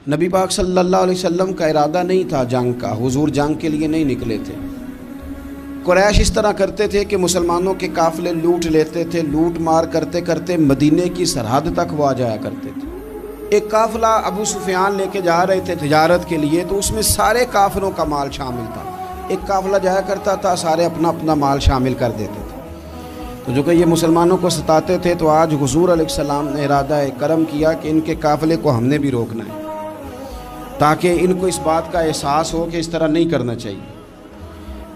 نبی پاک صلی اللہ علیہ وسلم کا ارادہ نہیں تھا جنگ کا، حضور جنگ کے لیے نہیں نکلے تھے۔ قریش اس طرح کرتے تھے کہ مسلمانوں کے قافلے لوٹ لیتے تھے، لوٹ مار کرتے کرتے مدینے کی سرحد تک وہ آ جایا کرتے تھے۔ ایک قافلہ ابو سفیان لے کے جا رہے تھے تجارت کے لیے، تو اس میں سارے کافروں کا مال شامل تھا۔ ایک قافلہ جایا کرتا تھا، سارے اپنا اپنا مال شامل کر دیتے تھے۔ تو جو کہ یہ مسلمانوں کو ستاتے تھے، تو آج حضور علیہ السلام نے ارادہ کرم کیا کہ ان کے قافلے کو ہم نے بھی روکنا ہے، تاکہ ان کو اس بات کا احساس ہو کہ اس طرح نہیں کرنا چاہیے۔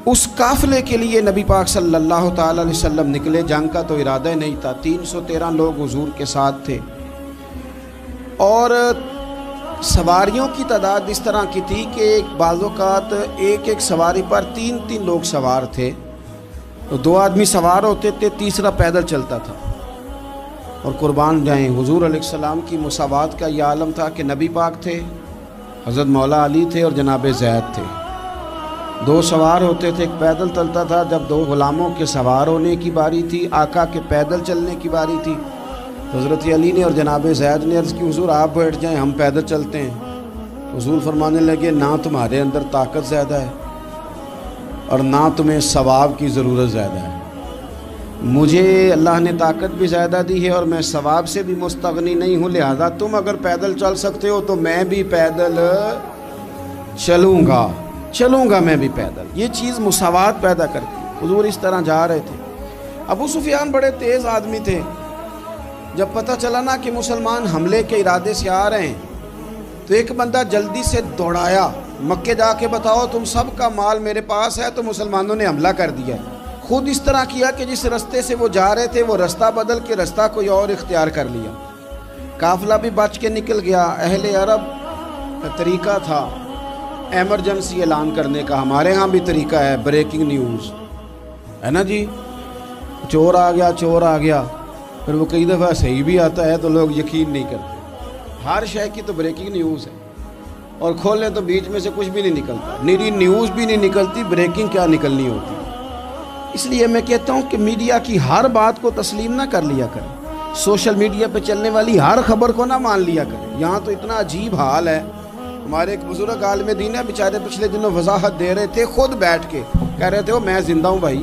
اس قافلے کے لیے نبی پاک صلی اللہ تعالی علیہ وسلم نکلے، جنگ کا تو ارادہ نہیں تھا۔ 313 لوگ حضور کے ساتھ تھے، اور سواریوں کی تعداد اس طرح کی تھی کہ بعض اوقات ایک ایک سواری پر 3 لوگ سوار تھے، تو 2 آدمی سوار ہوتے تھے، تیسرا پیدل چلتا تھا۔ اور قربان جائیں، حضور علیہ السلام کی مساوات کا یہ عالم تھا کہ نبی پاک تھے، حضرت مولا علی تھے اور جناب زید تھے۔ 2 سوار ہوتے تھے، ایک پیدل چلتا تھا۔ جب 2 غلاموں کے سوار ہونے کی باری تھی، آقا کے پیدل چلنے کی باری تھی، تو حضرت علی نے اور جناب زید نے عرض کی، حضور آپ بیٹھ جائیں، ہم پیدل چلتے ہیں۔ حضور فرمانے لگے، نہ تمہارے اندر طاقت زیادہ ہے اور نہ تمہیں ثواب کی ضرورت زیادہ ہے۔ مجھے اللہ نے طاقت بھی زیادہ دی ہے اور میں ثواب سے بھی مستغنی نہیں ہوں، لہذا تم اگر پیدل چل سکتے ہو تو میں بھی پیدل چلوں گا میں بھی پیدل۔ یہ چیز مساوات پیدا کرتی۔ حضور اس طرح جا رہے تھے۔ ابو سفیان بڑے تیز آدمی تھے۔ جب پتہ چلا نا کہ مسلمان حملے کے ارادے سے آ رہے ہیں، تو ایک بندہ جلدی سے دوڑایا، مکے جا کے بتاؤ تم سب کا مال میرے پاس ہے۔ تو مسلمانوں نے حملہ کر دیا۔ خود اس طرح کیا کہ جس رستے سے وہ جا رہے تھے وہ رستہ بدل کے رستہ کوئی اور اختیار کر لیا۔ قافلہ بھی بچ کے نکل گیا۔ اہل عرب کا طریقہ تھا ایمرجنسی اعلان کرنے کا، ہمارے ہاں بھی طریقہ ہے، بریکنگ نیوز ہے نا جی، چور آ گیا، پھر وہ کئی دفعہ صحیح بھی آتا ہے تو لوگ یقین نہیں کرتے۔ ہر شے کی تو بریکنگ نیوز ہے، اور کھولیں تو بیچ میں سے کچھ بھی نہیں نکلتا، نیری نیوز بھی نہیں نکلتی، بریکنگ کیا نکلنی ہوتی۔ اس لیے میں کہتا ہوں کہ میڈیا کی ہر بات کو تسلیم نہ کر لیا کریں، سوشل میڈیا پہ چلنے والی ہر خبر کو نہ مان لیا کریں۔ یہاں تو اتنا عجیب حال ہے، ہمارے ایک بزرگ عالم دین ہے، بیچارے پچھلے دنوں وضاحت دے رہے تھے، خود بیٹھ کے کہہ رہے تھے وہ میں زندہ ہوں بھائی،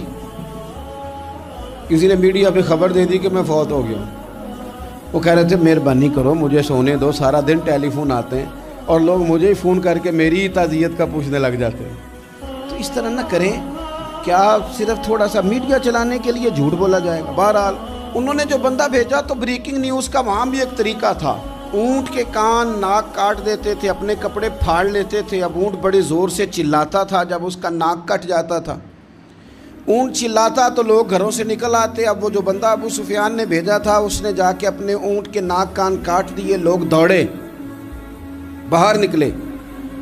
کسی نے میڈیا پہ خبر دے دی کہ میں فوت ہو گیا ہوں۔ وہ کہہ رہے تھے مہربانی کرو مجھے سونے دو، سارا دن ٹیلی فون آتے ہیں اور لوگ مجھے ہی فون کر کے میری ہی تعزیت کا پوچھنے لگ جاتے ہیں۔ تو اس طرح نہ کریں، کیا صرف تھوڑا سا میڈیا چلانے کے لیے جھوٹ بولا جائے گا؟ بہرحال انہوں نے جو بندہ بھیجا تو بریکنگ نیوز کا وہاں بھی ایک طریقہ تھا۔ اونٹ کے کان ناک کاٹ دیتے تھے، اپنے کپڑے پھاڑ لیتے تھے۔ اب اونٹ بڑے زور سے چلاتا تھا، جب اس کا ناک کٹ جاتا تھا، اونٹ چلاتا تو لوگ گھروں سے نکل آتے۔ اب وہ جو بندہ ابو سفیان نے بھیجا تھا، اس نے جا کے اپنے اونٹ کے ناک کان کاٹ دیے۔ لوگ دوڑے، باہر نکلے،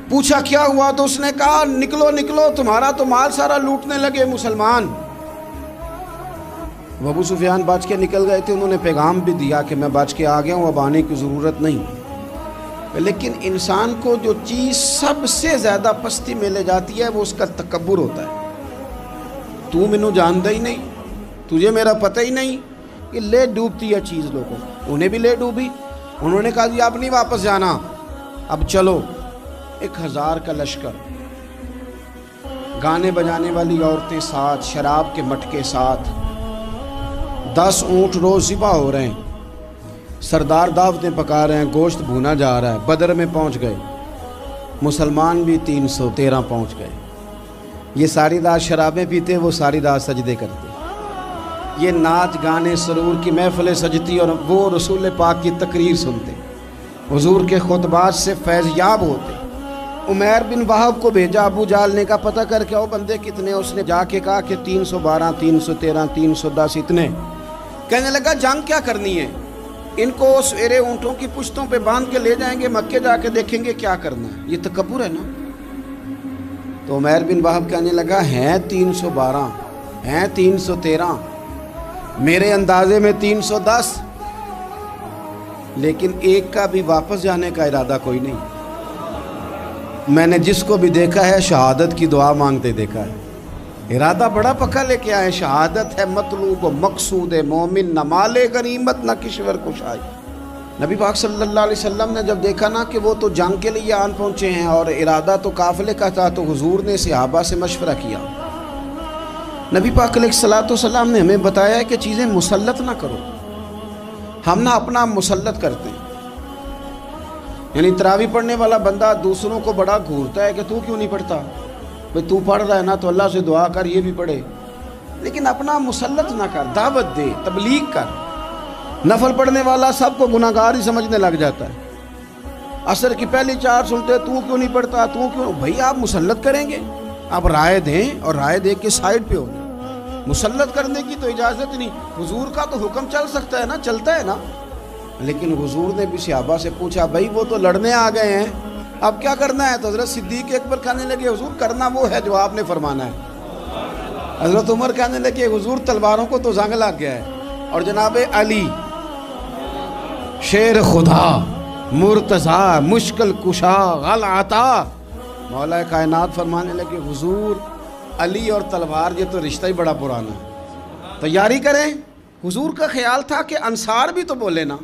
پوچھا کیا ہوا، تو اس نے کہا نکلو تمہارا تو مال سارا لوٹنے لگے مسلمان۔ وہ ابو سفیان بچ کے نکل گئے تھے، انہوں نے پیغام بھی دیا کہ میں بچ کے آ گیا ہوں، اب آنے کی ضرورت نہیں۔ لیکن انسان کو جو چیز سب سے زیادہ پستی میں لے جاتی ہے وہ اس کا تکبر ہوتا ہے۔ تو مینوں جانتا ہی نہیں، تجھے میرا پتہ ہی نہیں، کہ لے ڈوبتی ہے چیز لوگوں۔ انہیں بھی لے ڈوبی، انہوں نے کہا جی اب نہیں واپس جانا، اب چلو۔ 1000 کا لشکر، گانے بجانے والی عورتیں ساتھ، شراب کے مٹکے ساتھ، 10 اونٹ روز ذبح ہو رہے ہیں، سردار دعوتیں پکا رہے ہیں، گوشت بھونا جا رہا ہے۔ بدر میں پہنچ گئے، مسلمان بھی 313 پہنچ گئے۔ یہ ساری رات شرابیں پیتے، وہ ساری رات سجدے کرتے، یہ ناچ گانے سرور کی محفلیں سجتی اور وہ رسول پاک کی تقریر سنتے، حضور کے خطبات سے فیض یاب ہوتے۔ عمیر بن وہب کو بھیجا ابو جہل نے کہا پتہ کر کے آؤ بندے کتنے۔ اس نے جا کے کہا کہ 312 313 310 اتنے۔ کہنے لگا جنگ کیا کرنی ہے، ان کو سویرے اونٹوں کی پشتوں پہ باندھ کے لے جائیں گے، مکے جا کے دیکھیں گے کیا کرنا ہے۔ یہ تکبر ہے نا۔ تو عمیر بن وہب کہنے لگا ہیں 312 ہیں 313، میرے اندازے میں 310، لیکن ایک کا بھی واپس جانے کا ارادہ کوئی نہیں۔ میں نے جس کو بھی دیکھا ہے شہادت کی دعا مانگتے دیکھا ہے، ارادہ بڑا پکا لے کے آئے، شہادت ہے مطلوب و مقصود مومن، نہ مال غنیمت نہ کشور کشائی۔ نبی پاک صلی اللہ علیہ وسلم نے جب دیکھا نا کہ وہ تو جنگ کے لیے آن پہنچے ہیں اور ارادہ تو قافلے کا تھا، تو حضور نے صحابہ سے مشورہ کیا۔ نبی پاک علیہ الصلوۃ والسلام نے ہمیں بتایا ہے کہ چیزیں مسلط نہ کرو۔ ہم نہ اپنا مسلط کرتے ہیں، یعنی تراویح پڑھنے والا بندہ دوسروں کو بڑا گھورتا ہے کہ تو کیوں نہیں پڑھتا، بھئی تو پڑھ رہا ہے نا تو اللہ سے دعا کر یہ بھی پڑھے، لیکن اپنا مسلط نہ کر، دعوت دے، تبلیغ کر۔ نفل پڑھنے والا سب کو گناہ گار ہی سمجھنے لگ جاتا ہے، عصر کی پہلی 4 سنتے تو کیوں نہیں پڑھتا، تو کیوں؟ بھئی آپ مسلط کریں گے، آپ رائے دیں، اور رائے دے کے سائڈ پہ ہو گئے۔ مسلط کرنے کی تو اجازت نہیں، حضور کا تو حکم چل سکتا ہے نا، چلتا ہے نا، لیکن حضور نے بھی صحابہ سے پوچھا بھائی وہ تو لڑنے آ گئے ہیں، اب کیا کرنا ہے؟ تو حضرت صدیق اکبر کہنے لگے حضور کرنا وہ ہے جو آپ نے فرمانا ہے۔ حضرت عمر کہنے لگے حضور تلواروں کو تو زنگ لگ گیا ہے، اور جناب علی شیر خدا مرتضیٰ مشکل کشا غل عطا مولا کائنات فرمانے لگے حضور علی اور تلوار یہ تو رشتہ ہی بڑا پرانا ہے، تیاری کریں۔ حضور کا خیال تھا کہ انصار بھی تو بولے نا،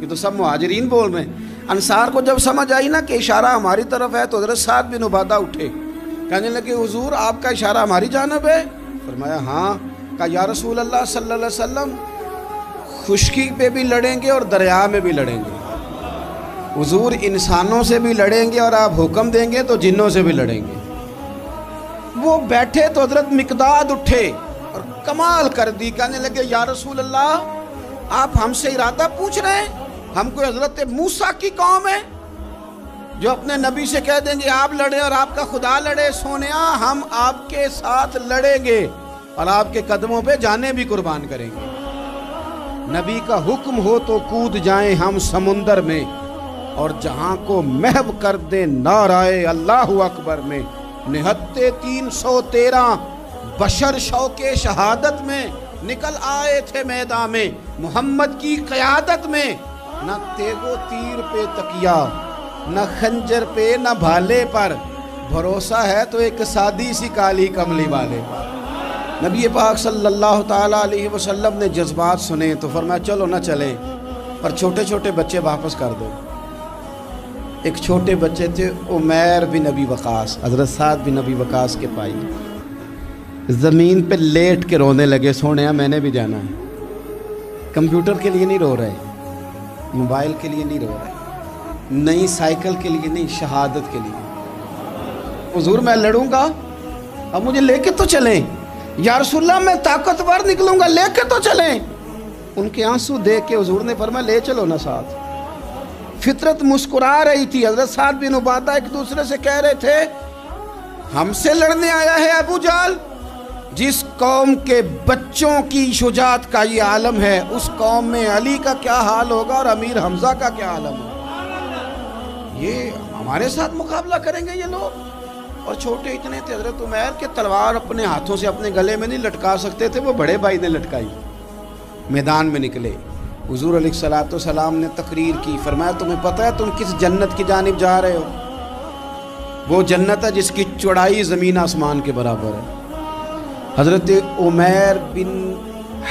یہ تو سب مہاجرین بول رہے ہیں۔ انصار کو جب سمجھ آئی نا کہ اشارہ ہماری طرف ہے تو حضرت سعد بن عبادہ اٹھے، کہنے لگے حضور آپ کا اشارہ ہماری جانب ہے؟ فرمایا ہاں۔ کہا یا رسول اللہ صلی اللہ علیہ وسلم خشکی پہ بھی لڑیں گے اور دریا میں بھی لڑیں گے، حضور انسانوں سے بھی لڑیں گے اور آپ حکم دیں گے تو جنوں سے بھی لڑیں گے۔ وہ بیٹھے تو حضرت مقداد اٹھے اور کمال کر دی، کہنے لگے یا رسول اللہ آپ ہم سے ارادہ پوچھ رہے ہیں؟ ہم کوئی حضرت موسیٰ کی قوم ہے جو اپنے نبی سے کہہ دیں گے آپ لڑیں اور آپ کا خدا لڑے؟ سونیا ہم آپ کے ساتھ لڑیں گے اور آپ کے قدموں پہ جانیں بھی قربان کریں گے۔ نبی کا حکم ہو تو کود جائیں ہم سمندر میں، اور جہاں کو محو کر دیں نعرہ اللہ اکبر میں۔ نہتے 313 بشر شوق شہادت میں، نکل آئے تھے میدان میں محمد کی قیادت میں۔ نہ تیغ و تیر پہ تکیہ، نہ خنجر پہ، نہ بھالے پر، بھروسہ ہے تو ایک سادی سی کالی کملی والے پر۔ نبی پاک صلی اللہ تعالیٰ علیہ وسلم نے جذبات سنے تو فرمایا چلو نہ چلیں، پر چھوٹے چھوٹے بچے واپس کر دو۔ ایک چھوٹے بچے تھے عمیر بن ابی وقاص، حضرت سعد بن ابی وقاص کے بھائی، زمین پہ لیٹ کے رونے لگے، سونے میں نے بھی جانا ہے۔ کمپیوٹر کے لیے نہیں رو رہے، موبائل کے لیے نہیں رو رہے، نئی سائیکل کے لیے نہیں، شہادت کے لیے۔ حضور میں لڑوں گا، اب مجھے لے کے تو چلیں، یا رسول اللہ میں طاقتور نکلوں گا، لے کے تو چلیں۔ ان کے آنسو دیکھ کے حضور نے فرمایا لے چلو نا ساتھ۔ فطرت مسکرا رہی تھی، حضرت سعد بن عبادہ ایک دوسرے سے کہہ رہے تھے ہم سے لڑنے آیا ہے ابو جہل، جس قوم کے بچوں کی شجاعت کا یہ عالم ہے، اس قوم میں علی کا کیا حال ہوگا اور امیر حمزہ کا کیا عالم ہوگا۔ یہ ہمارے ساتھ مقابلہ کریں گے یہ لوگ؟ اور چھوٹے اتنے تھے، حضرت عمیر کے تلوار اپنے ہاتھوں سے اپنے گلے میں نہیں لٹکا سکتے تھے، وہ بڑے بھائی نے لٹکائی۔ میدان میں نکلے، حضور علیہ الصلوۃ والسلام نے تقریر کی، فرمایا تمہیں پتہ ہے تم کس جنت کی جانب جا رہے ہو؟ وہ جنت ہے جس کی چوڑائی زمین آسمان کے برابر ہے۔ حضرت عمیر بن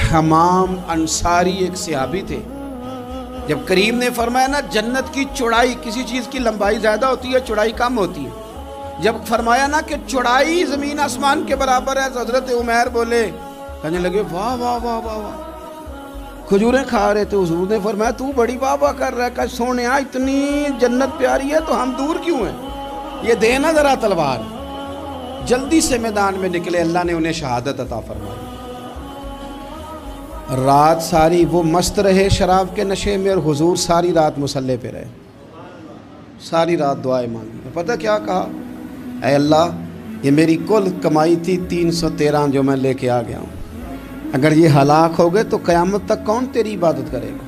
حمام انصاری ایک صحابی تھے، جب کریم نے فرمایا نا جنت کی چوڑائی، کسی چیز کی لمبائی زیادہ ہوتی ہے چوڑائی کم ہوتی ہے، جب فرمایا نا کہ چوڑائی زمین آسمان کے برابر ہے تو حضرت عمیر بولے، کہنے لگے واہ واہ واہ واہ واہ، کھجوریں کھا رہے تھے۔ حضور نے فرمایا تو بڑی واہ واہ کر رہا ہے، کہ سونیا اتنی جنت پیاری ہے تو ہم دور کیوں ہیں، یہ دینا ذرا تلوار۔ جلدی سے میدان میں نکلے، اللہ نے انہیں شہادت عطا فرمائی۔ رات ساری وہ مست رہے شراب کے نشے میں، اور حضور ساری رات مصلی پہ رہے، ساری رات دعائیں مانگی۔ پتہ کیا کہا؟ اے اللہ یہ میری کل کمائی تھی 313 جو میں لے کے آ گیا ہوں، اگر یہ ہلاک ہو گئے تو قیامت تک کون تیری عبادت کرے گا،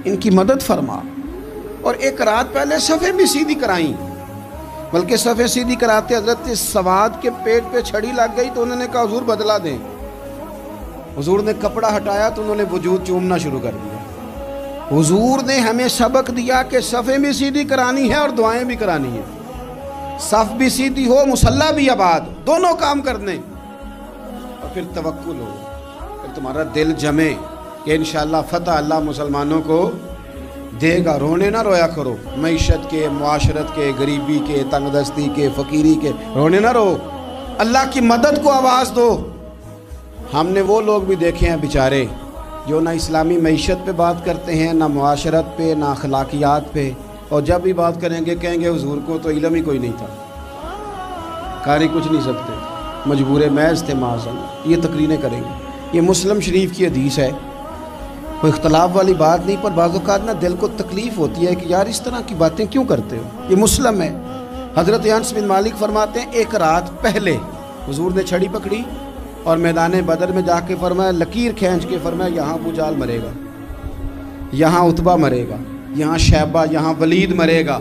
ان کی مدد فرما۔ اور ایک رات پہلے صفیں بھی سیدھی کرائیں، بلکہ صفیں سیدھی کراتے حضرت سواد کے پیٹ پہ چھڑی لگ گئی تو انہوں نے کہا حضور بدلا دیں۔ حضور نے کپڑا ہٹایا تو انہوں نے وجود چومنا شروع کر دیا۔ حضور نے ہمیں سبق دیا کہ صفیں بھی سیدھی کرانی ہے اور دعائیں بھی کرانی ہیں، صف بھی سیدھی ہو، مصلی بھی آباد، دونوں کام کرنے، اور پھر توکل ہو، پھر تمہارا دل جمے کہ انشاءاللہ فتح اللہ مسلمانوں کو دے گا، رونے نہ رویا کرو، معیشت کے، معاشرت کے، غریبی کے، تنگ دستی کے، فقیری کے رونے نہ رو، اللہ کی مدد کو آواز دو۔ ہم نے وہ لوگ بھی دیکھے ہیں بیچارے جو نہ اسلامی معیشت پہ بات کرتے ہیں، نہ معاشرت پہ، نہ اخلاقیات پہ، اور جب بھی بات کریں گے کہیں گے حضور کو تو علم ہی کوئی نہیں تھا، قاری کچھ نہیں سکتے، مجبور محض تھے معاذ اللہ، یہ تقریریں کریں گے۔ یہ مسلم شریف کی حدیث ہے، کوئی اختلاف والی بات نہیں، پر بعض اوقات نا دل کو تکلیف ہوتی ہے کہ یار اس طرح کی باتیں کیوں کرتے ہو۔ یہ مسلم ہے۔ حضرت انس بن مالک فرماتے ہیں ایک رات پہلے حضور نے چھڑی پکڑی اور میدان بدر میں جا کے فرمایا، لکیر کھینچ کے فرمایا یہاں ابو جہل مرے گا، یہاں عتبہ مرے گا، یہاں شیبہ، یہاں ولید مرے گا۔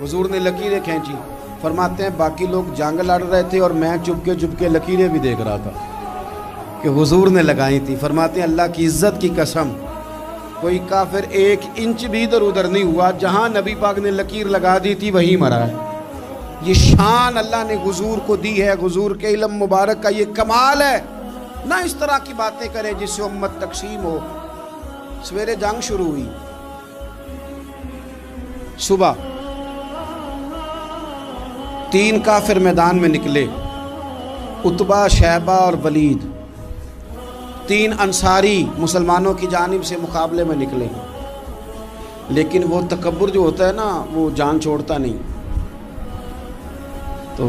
حضور نے لکیریں کھینچی، فرماتے ہیں باقی لوگ جنگ لڑ رہے تھے اور میں چپ کے لکیریں بھی دیکھ رہا تھا کہ حضور نے لگائی تھی۔ فرماتے ہیں اللہ کی عزت کی قسم کوئی کافر ایک انچ بھی ادھر ادھر نہیں ہوا، جہاں نبی پاک نے لکیر لگا دی تھی وہیں مرا ہے۔ یہ شان اللہ نے حضور کو دی ہے، حضور کے علم مبارک کا یہ کمال ہے۔ نہ اس طرح کی باتیں کریں جس سے امت تقسیم ہو۔ سویرے جنگ شروع ہوئی، صبح 3 کافر میدان میں نکلے، عتبہ، شیبہ اور ولید، 3 انصاری مسلمانوں کی جانب سے مقابلے میں نکلے، لیکن وہ تکبر جو ہوتا ہے نا وہ جان چھوڑتا نہیں۔ تو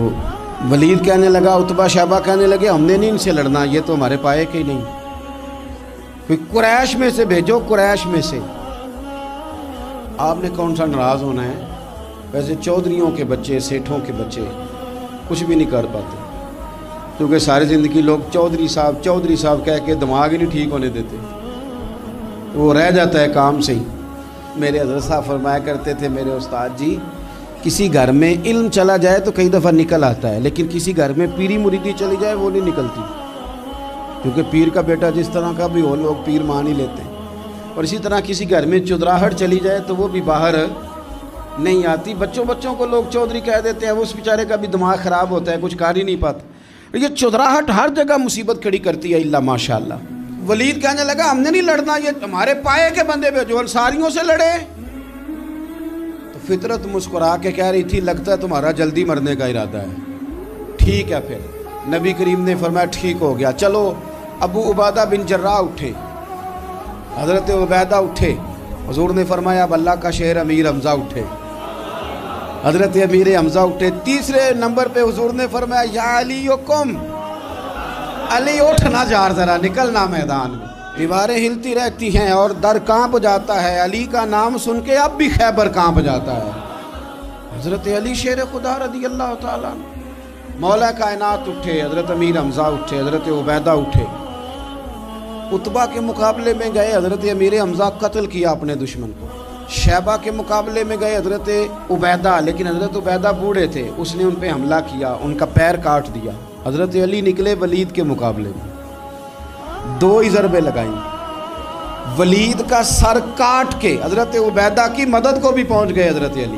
ولید کہنے لگا، عتبہ شیبہ کہنے لگے ہم نے نہیں ان سے لڑنا، یہ تو ہمارے پائے کے ہی نہیں، کوئی قریش میں سے بھیجو، قریش میں سے۔ آپ نے کون سا ناراض ہونا ہے، ویسے چودھریوں کے بچے، سیٹھوں کے بچے کچھ بھی نہیں کر پاتے، کیونکہ ساری زندگی لوگ چودھری صاحب کہہ کے دماغ ہی نہیں ٹھیک ہونے دیتے، وہ رہ جاتا ہے کام سے ہی۔ میرے حضرت صاحب فرمایا کرتے تھے، میرے استاد جی، کسی گھر میں علم چلا جائے تو کئی دفعہ نکل آتا ہے، لیکن کسی گھر میں پیری مریدی چلی جائے وہ نہیں نکلتی، کیونکہ پیر کا بیٹا جس طرح کا بھی ہو لوگ پیر مان ہی لیتے ہیں۔ اور اسی طرح کسی گھر میں چودراہٹ چلی جائے تو وہ بھی باہر نہیں آتی۔ بچوں کو لوگ چودھری کہہ دیتے ہیں، وہ اس بیچارے کا بھی دماغ خراب ہوتا ہے، کچھ کر ہی نہیں پاتا۔ یہ چودراہٹ ہر جگہ مصیبت کھڑی کرتی ہے الا ماشاءاللہ۔ ولید کہنے لگا ہم نے نہیں لڑنا، یہ ہمارے پائے کے بندے پہ جو انصاریوں سے لڑے۔ تو فطرت مسکرا کے کہہ رہی تھی لگتا ہے تمہارا جلدی مرنے کا ارادہ ہے، ٹھیک ہے۔ پھر نبی کریم نے فرمایا ٹھیک ہو گیا، چلو۔ ابو عبیدہ بن جراح اٹھے، حضرت عبیدہ اٹھے، حضور نے فرمایا اب اللہ کا شہر امیر حمزہ اٹھے، حضرت امیر حمزہ اٹھے۔ تیسرے نمبر پہ حضور نے فرمایا یا علی کم، علی اٹھنا جار ذرا نکلنا میدان میں۔ دیواریں ہلتی رہتی ہیں اور در کانپ جاتا ہے، علی کا نام سن کے اب بھی خیبر کانپ جاتا ہے۔ حضرت علی شیر خدا رضی اللہ تعالیٰ مولا کائنات اٹھے، حضرت امیر حمزہ اٹھے، حضرت عبیدہ اٹھے، عتبہ کے مقابلے میں گئے، حضرت امیر حمزہ قتل کیا اپنے دشمن کو۔ شیبہ کے مقابلے میں گئے حضرت عبیدہ، لیکن حضرت عبیدہ بوڑھے تھے، اس نے ان پہ حملہ کیا، ان کا پیر کاٹ دیا۔ حضرت علی نکلے ولید کے مقابلے میں، 2 ہی ضربیں لگائیں، ولید کا سر کاٹ کے حضرت عبیدہ کی مدد کو بھی پہنچ گئے حضرت علی،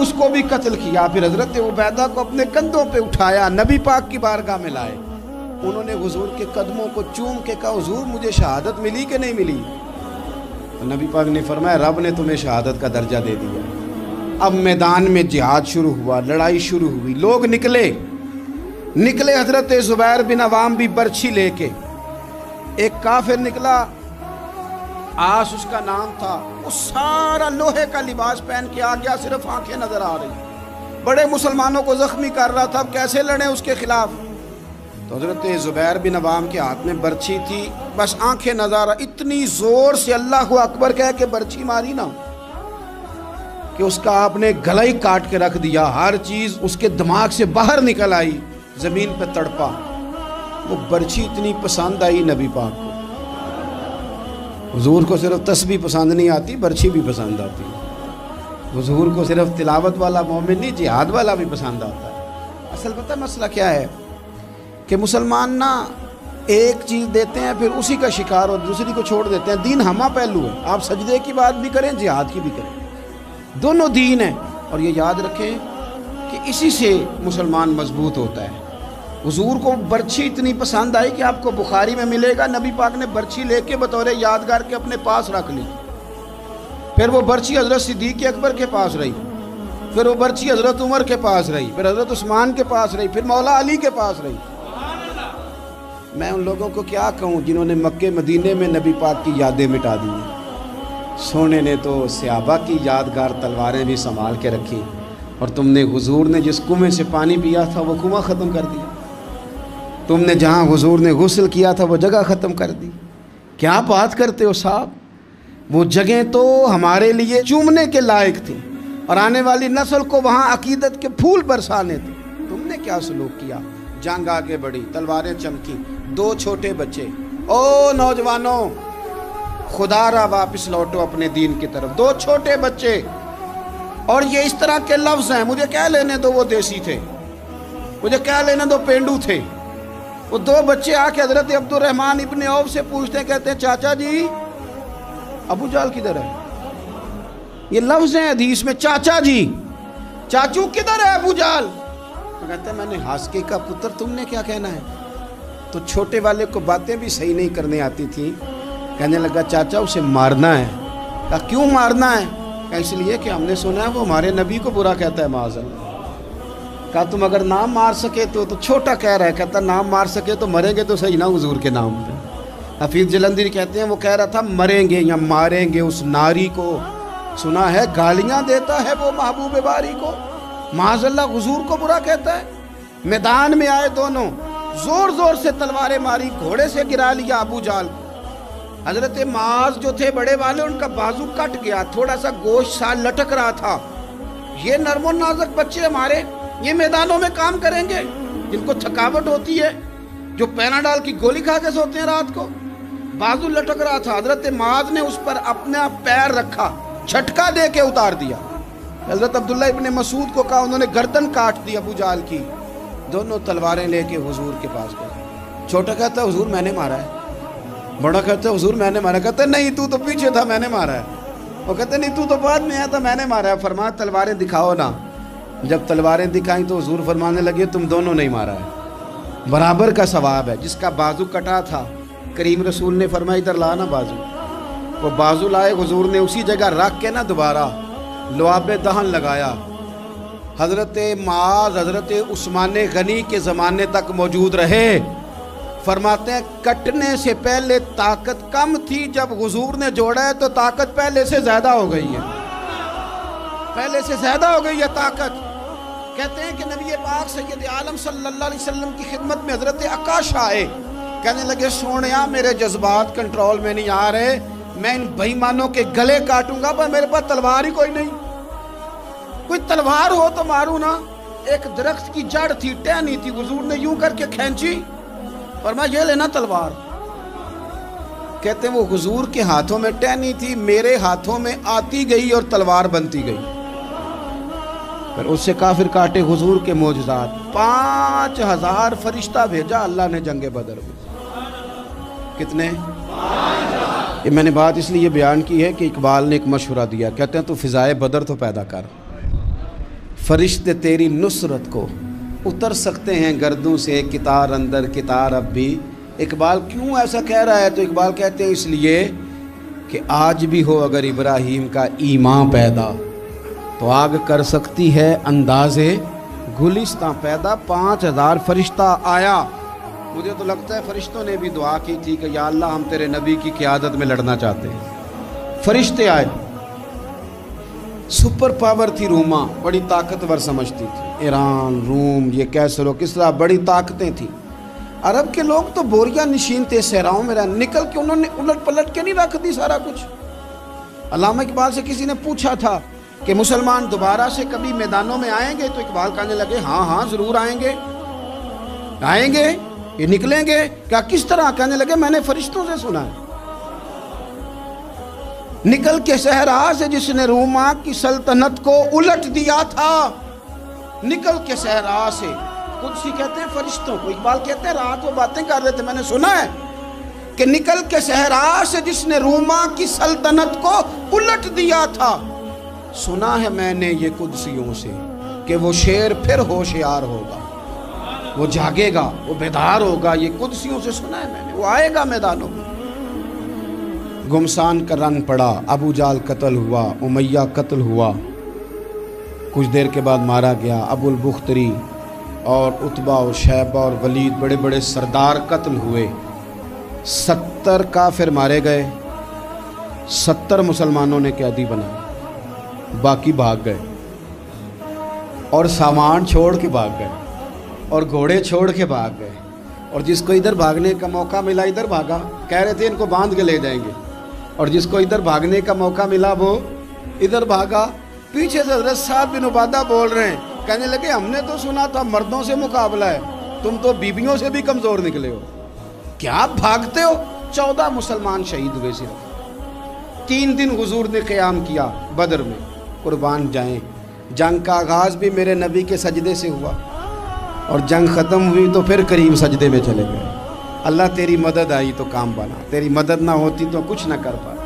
اس کو بھی قتل کیا۔ پھر حضرت عبیدہ کو اپنے کندھوں پہ اٹھایا، نبی پاک کی بارگاہ میں لائے، انہوں نے حضور کے قدموں کو چوم کے کہا حضور مجھے شہادت ملی کہ نہیں ملی؟ نبی پاک نے فرمایا رب نے تمہیں شہادت کا درجہ دے دیا۔ اب میدان میں جہاد شروع ہوا، لڑائی شروع ہوئی، لوگ نکلے۔ حضرت زبیر بن عوام بھی برچھی لے کے، ایک کافر نکلا، آس اس کا نام تھا، وہ سارا لوہے کا لباس پہن کے آ گیا، صرف آنکھیں نظر آ رہی، بڑے مسلمانوں کو زخمی کر رہا تھا، اب کیسے لڑیں اس کے خلاف؟ تو حضرت زبیر بن عوام کے ہاتھ میں برچھی تھی، بس آنکھیں نظر، اتنی زور سے اللہ اکبر کہہ کے برچھی ماری نا کہ اس کا آپ نے گلا ہی کاٹ کے رکھ دیا، ہر چیز اس کے دماغ سے باہر نکل آئی، زمین پہ تڑپا۔ وہ برچھی اتنی پسند آئی نبی پاک کو، حضور کو صرف تسبیح پسند نہیں آتی، برچھی بھی پسند آتی، حضور کو صرف تلاوت والا مومن نہیں، جہاد والا بھی پسند آتا ہے۔ اصل پتہ مسئلہ کیا ہے کہ مسلمان نا ایک چیز دیتے ہیں پھر اسی کا شکار اور دوسری کو چھوڑ دیتے ہیں۔ دین ہمہ پہلو ہے، آپ سجدے کی بات بھی کریں، جہاد کی بھی کریں، دونوں دین ہیں۔ اور یہ یاد رکھیں کہ اسی سے مسلمان مضبوط ہوتا ہے۔ حضور کو برچھی اتنی پسند آئی کہ آپ کو بخاری میں ملے گا، نبی پاک نے برچھی لے کے بطور یادگار کے اپنے پاس رکھ لی، پھر وہ برچی حضرت صدیق اکبر کے پاس رہی، پھر وہ برچی حضرت عمر کے پاس رہی، پھر حضرت عثمان کے پاس رہی، پھر مولا علی کے پاس رہی۔ میں ان لوگوں کو کیا کہوں جنہوں نے مکے مدینے میں نبی پاک کی یادیں مٹا دی ہیں۔ سونے نے تو صحابہ کی یادگار تلواریں بھی سنبھال کے رکھی، اور تم نے حضور نے جس کنویں سے پانی پیا تھا وہ کنواں ختم کر دیا، تم نے جہاں حضور نے غسل کیا تھا وہ جگہ ختم کر دی۔ کیا بات کرتے ہو صاحب، وہ جگہیں تو ہمارے لیے چومنے کے لائق تھی اور آنے والی نسل کو وہاں عقیدت کے پھول برسانے تھے۔ تم نے کیا سلوک کیا؟ جنگ آگے بڑھی، تلواریں چمکی، 2 چھوٹے بچے۔ او نوجوانوں، خدا را واپس لوٹو اپنے دین کی طرف۔ 2 چھوٹے بچے، اور یہ اس طرح کے لفظ ہیں، مجھے کیا لینے دو وہ دیسی تھے، مجھے کیا لینے دو پینڈو تھے۔ وہ 2 بچے آ کے حضرت عبد الرحمن ابن عوف سے پوچھتے ہیں، کہتے ہیں چاچا جی ابو جہل کدھر ہے؟ یہ لفظ ہیں حدیث میں، چاچا جی، چاچو کدھر ہے ابو جہل؟ تو کہتے ہیں میں نے ہاسکے کا پتر، تم نے کیا کہنا ہے؟ تو چھوٹے والے کو باتیں بھی صحیح نہیں کرنے آتی تھی، کہنے لگا چاچا اسے مارنا ہے۔ کہا کیوں مارنا ہے؟ کہا اس لیے کہ ہم نے سنا ہے وہ ہمارے نبی کو برا کہتا ہے معاذ اللہ۔ کہا تم اگر نام مار سکے تو چھوٹا کہہ رہا ہے، کہتا نام مار سکے تو مریں گے تو صحیح نا حضور کے نام پہ۔ حفیظ جلندری کہتے ہیں وہ کہہ رہا تھا مریں گے یا ماریں گے اس ناری کو، سنا ہے گالیاں دیتا ہے وہ محبوب باری کو، معاذ اللہ حضور کو برا کہتا ہے۔ میدان میں آئے دونوں، زور زور سے تلواریں ماری، گھوڑے سے گرا لیا ابو جہل۔ حضرت معاذ جو تھے بڑے والے، ان کا بازو کٹ گیا، تھوڑا سا گوشت سا لٹک رہا تھا۔ یہ نرم و نازک بچے ہمارے، یہ میدانوں میں کام کریں گے؟ جن کو تھکاوٹ ہوتی ہے، جو پیناڈال کی گولی کھا کے سوتے ہیں رات کو، بازو لٹک رہا تھا۔ حضرت معاذ نے اس پر اپنا پیر رکھا، جھٹکا دے کے اتار دیا۔ حضرت عبداللہ ابن مسعود کو کہا، انہوں نے گردن کاٹ دی ابو جہل کی۔ دونوں تلواریں لے کے حضور کے پاس گئے۔ چھوٹا کہتا ہے حضور میں نے مارا ہے، بڑا کہتا ہے حضور میں نے مارا ہے۔ کہتا ہے نہیں تو پیچھے تھا، میں نے مارا ہے۔ وہ کہتے ہیں نہیں تو بعد میں آیا تھا، میں نے مارا ہے۔ فرمایا تلواریں دکھاؤ نا۔ جب تلواریں دکھائیں تو حضور فرمانے لگے تم دونوں نہیں مارا ہے، برابر کا ثواب ہے۔ جس کا بازو کٹا تھا کریم رسول نے فرمایا ادھر لا نا بازو۔ وہ بازو لائے، حضور نے اسی جگہ رکھ کے نا دوبارہ لعاب دہن لگایا۔ حضرت معاذ حضرت عثمان غنی کے زمانے تک موجود رہے۔ فرماتے ہیں کٹنے سے پہلے طاقت کم تھی، جب حضور نے جوڑا ہے تو طاقت پہلے سے زیادہ ہو گئی ہے، پہلے سے زیادہ ہو گئی ہے طاقت۔ کہتے ہیں کہ نبی پاک سید عالم صلی اللہ علیہ وسلم کی خدمت میں حضرت عکاش آئے، کہنے لگے سونیا میرے جذبات کنٹرول میں نہیں آ رہے، میں ان بے ایمانوں کے گلے کاٹوں گا، پر میرے پاس تلوار ہی کوئی نہیں، کوئی تلوار ہو تو ماروں نا۔ ایک درخت کی جڑ تھی، ٹہنی تھی، حضور نے یوں کر کے کھینچی، فرمایا یہ لینا تلوار۔ کہتے ہیں وہ حضور کے ہاتھوں میں ٹہنی تھی، میرے ہاتھوں میں آتی گئی اور تلوار بنتی گئی۔ پھر اس سے کافر کاٹے حضور کے معجزات۔ 5000 فرشتہ بھیجا اللہ نے جنگ بدر میں۔ کتنے؟ یہ میں نے بات اس لیے بیان کی ہے کہ اقبال نے ایک مشورہ دیا، کہتے ہیں تو فضائے بدر تو پیدا کر، فرشتے تیری نصرت کو اتر سکتے ہیں گردوں سے، کتار اندر کتار اب بھی۔ اقبال کیوں ایسا کہہ رہا ہے؟ تو اقبال کہتے ہیں اس لیے کہ آج بھی ہو اگر ابراہیم کا ایمان پیدا تو آگ کر سکتی ہے انداز گلستاں پیدا۔ 5000 فرشتہ آیا۔ مجھے تو لگتا ہے فرشتوں نے بھی دعا کی تھی کہ یا اللہ ہم تیرے نبی کی قیادت میں لڑنا چاہتے ہیں۔ فرشتے آئے، سپر پاور تھی روما، بڑی طاقتور سمجھتی تھی، ایران، روم، یہ کیسر و کسرا، بڑی طاقتیں تھیں۔ عرب کے لوگ تو بوریا نشین تھے، صحراؤں میں نکل کے انہوں نے الٹ پلٹ کے نہیں رکھ دی سارا کچھ۔ علامہ اقبال سے کسی نے پوچھا تھا کہ مسلمان دوبارہ سے کبھی میدانوں میں آئیں گے؟ تو اقبال کہنے لگے ہاں ہاں ضرور آئیں گے، آئیں گے، یہ نکلیں گے۔ کیا کس طرح؟ کہنے لگے میں نے فرشتوں سے سنا ہے، نکل کے صحرا سے جس نے روما کی سلطنت کو الٹ دیا تھا، نکل کے صحرا سے۔ قدسی کہتے ہیں فرشتوں کو، اقبال کہتے ہیں رات وہ باتیں کر رہے تھے، میں نے سنا ہے کہ نکل کے صحرا سے جس نے روما کی سلطنت کو الٹ دیا تھا، سنا ہے میں نے یہ قدسیوں سے کہ وہ شیر پھر ہوشیار ہوگا، وہ جاگے گا، وہ بیدار ہوگا۔ یہ قدسیوں سے سنا ہے میں نے، وہ آئے گا میدانوں میں۔ گمسان کا رنگ پڑا، ابو جال قتل ہوا، امیہ قتل ہوا، کچھ دیر کے بعد مارا گیا، ابو البختری اور عتبہ اور شیبہ اور ولید بڑے بڑے سردار قتل ہوئے، 70 کافر مارے گئے، 70 مسلمانوں نے قیدی بنائے، باقی بھاگ گئے اور سامان چھوڑ کے بھاگ گئے اور گھوڑے چھوڑ کے بھاگ گئے، اور جس کو ادھر بھاگنے کا موقع ملا ادھر بھاگا، کہہ رہے تھے ان کو باندھ کے لے جائیں گے، اور جس کو ادھر بھاگنے کا موقع ملا وہ ادھر بھاگا۔ پیچھے سے حضرت سعد بن عبادہ بول رہے ہیں، کہنے لگے ہم نے تو سنا تھا مردوں سے مقابلہ ہے، تم تو بیویوں سے بھی کمزور نکلے ہو، کیا بھاگتے ہو؟ 14 مسلمان شہید ہوئے صرف۔ 3 دن حضور نے قیام کیا بدر میں، قربان جائیں۔ جنگ کا آغاز بھی میرے نبی کے سجدے سے ہوا، اور جنگ ختم ہوئی تو پھر کریم سجدے میں چلے گئے۔ اللہ تیری مدد آئی تو کام بنا، تیری مدد نہ ہوتی تو کچھ نہ کر پاتا۔